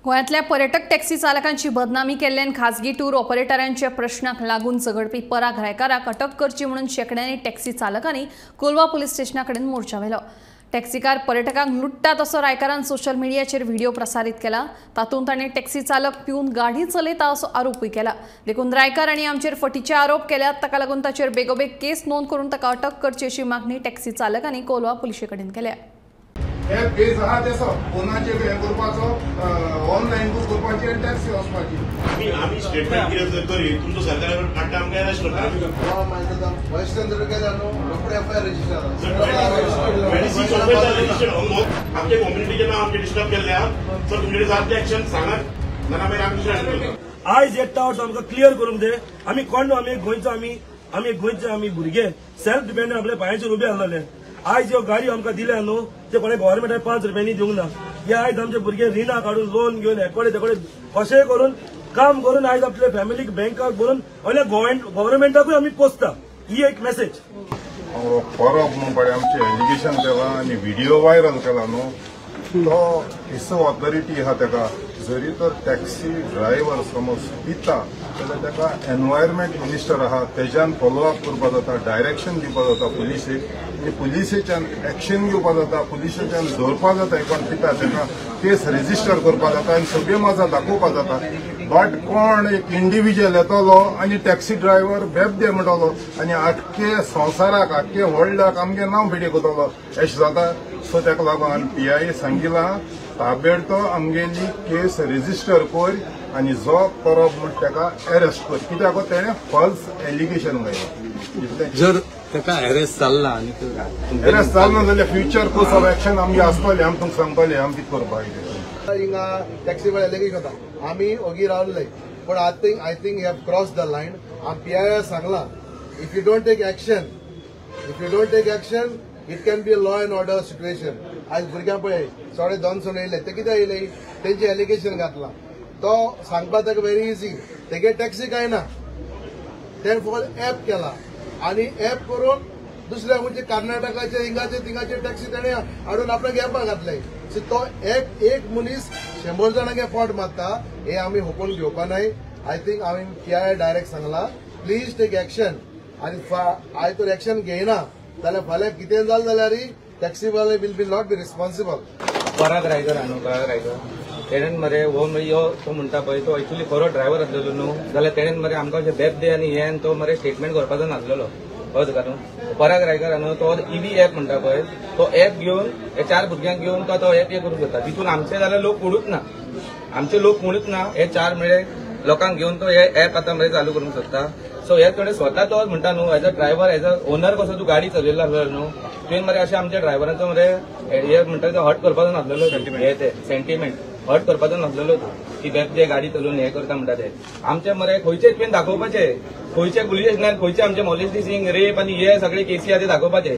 गोंयांतल्या पर्यटक टॅक्सी चालकांची बदनामी केल्ल्यान खाजगी टूर ऑपरेटरांच्या प्रश्नाक लागून झगडपी पराग रायकाराक अटक करची म्हणून शेकड्यांनी टॅक्सी चालकांनी कोलवा पुलीस स्टेशनाकडेन मोर्चा व्हेलो। टॅक्सीकार पर्यटकांक लुट्टात असो रायकारान सोशल मिडियाचेर व्हिडिओ प्रसारीत केला। तातूंत ताणें टॅक्सी चालक पिवन गाडी चलयता असो आरोपूय केला। देखून रायकार आनी आमचेर फटीचे आरोप केल्यात, ताका लागून ताचेर बेगोबेग केस नोंद करून ताका अटक करची अशी मागणी टॅक्सी चालकांनी कोलवा पुलिशे कडेन केल्या। हे बेज आहा तेसो फोनाचेर हे करपाचो, ऑनलायन बूक करपाची आनी टॅक्सी वचपाची। आमी स्टेटमेंट कितें तरी तुमचो सरकाराकडे काडटा आमकां अरेस्ट करता। वयस्कर केला न्हू, रोखडे एफआयआर रजिस्टर आमच्या कम्युनिटीचे नाव आमचे डिस्टर्ब केल्ले आहा, सो तुमचे जातले एक्शन सांगात ना मागीर आमी स्टार्ट आयज एकटा आमकां क्लियर करूंक दे। आमी कोण आमी गोंयचे आमी भुरगे सेल्फ डिपेंडंट आपल्या पांयाचेर उबे आसलेले। आज ज्यो गाडी आमकां दिल्या न्हू ते कोणे गव्हर्मेंटान 5 रुपयांनी दिवंक ना। हे आयज आमचे भुरगे रिणां काडून लोन घेवन एकोडे तेकोडे कशेंय करून काम करून आयज आपल्या फॅमिलीक बँकाक भरून आपल्या गव्हर्मेंटाकूय आमी पोसता। ही एक मेसेज परब म्हणून पळय आमचे एलिगेशन केला आनी व्हिडिओ व्हायरल केला न्हू, तो एसो ऑथॉरिटी आहा ताका जरी तर टॅक्सी ड्रायव्हर समज पिता जाल्यार ताका एनवायरमेंट मिनिस्टर आहा तेज्यान फॉलोअप करपा जाता, डायरेक्शन दिवपा जाता पुलिसेक आनी पुलिसेच्यान एक्शन घेवपा जाता, पुलिसेच्यान धरपा जाता कोण पिता ताका केस रेजिस्टर करपा जाता आनी सगळे मजा दाखोवपा जाता। बट कोण एक इंडिव्हिज्युअल येतलो आनी टॅक्सी ड्रायव्हर बेब दे म्हणटलो आनी आख्खे संवसाराक आख्खे वर्ल्डाक आमगे नांव फिटे करतलो अशें जाता। सो ताका लागून PI सांगिलां ताबडतो आमगेली केस रेजिस्टर कर आनी जो करप म्हण ताका अरेस्ट कर, कित्याक तेणें फॉल्स एलिगेशन घायला। जर ताका अरेस्ट जाल्ला आनी अरेस्ट जालना जाल्यार फ्युचर कोर्स ऑफ एक्शन आमगे आसतले, आमी तुमकां सांगतले आमी कितें करपाक। हिंगा टॅक्सी वाले एलिगेशन जाता आमी ओगी रावले, पण I think you have cross the line. PI सांगला if you don't take action it can be a law and order situation. आज भुरग्यां पळय 2.5 येयले ते कित्याक येयले, तेंचे एलिगेशन घातला तो सांगपा ताका व्हेरी इजी। तेगे टॅक्सी काय ना, ते फक्त ऍप केला आनी ऍप करून दुसऱ्या म्हणजे कर्नाटकाचे हिंगाचे तिंगाचे टॅक्सी तेणे हाडून आपल्या गॅपाक घातले। सो तो एक मनीस 100 जाणांगे फॉट मारता हे आमी होपून घेवपा नाय। आय थिंक आमी PI डायरेक्ट सांगला प्लीज टेक एक्शन आनी आयज तर एक्शन घेयना जाल्यार फाल्यां कितें जालें जाल्यार टॅक्सी वाले will be not be responsible. Parag Raikar तेणेन मरे हो यो तो म्हणटा पळय तो एक्चुअली खरो ड्रायव्हर आसलेलो न्हू, जाल्यार तेणेन मरे आमकां अशें बेब दे आनी हे तो मरे स्टेटमेंट करपाचो नासलेलो। कळ्ळें तुका न्हू, पराग रायकर न्हू तो EV ऍप म्हणटा पळय तो ऍप घेवन हे 4 भुरग्यांक घेवन तो ऍप हे करूंक सोदता। तितून आमचे जाल्यार लोक कोणूच ना, आमचे लोक कोणूच ना, हे 4 मेळे लोकांक घेवन तो हे ऍप आतां मरे चालू करूंक सोदता। सो हे थोडे स्वता तो म्हणटा न्हू as a driver as a owner कसो तूं गाडी चलयला आसलो न्हू, तुवें मरे अशें आमच्या ड्रायव्हरांचो मरे हे म्हणटा तो हट करपाचो नासलेलो, हे ते सेंटिमेंट हट करपाचो नासलेलो की बेब जे गाडी चलोवन हे करता म्हणटा ते आमचे मरे खंयचे तुवें दाखोवपाचे, खंयचे पुलीस स्टेशनार खंयचे आमचे मॉलेस्टिंग रेप आनी हे सगळे केसी आहा ते दाखोवपाचे।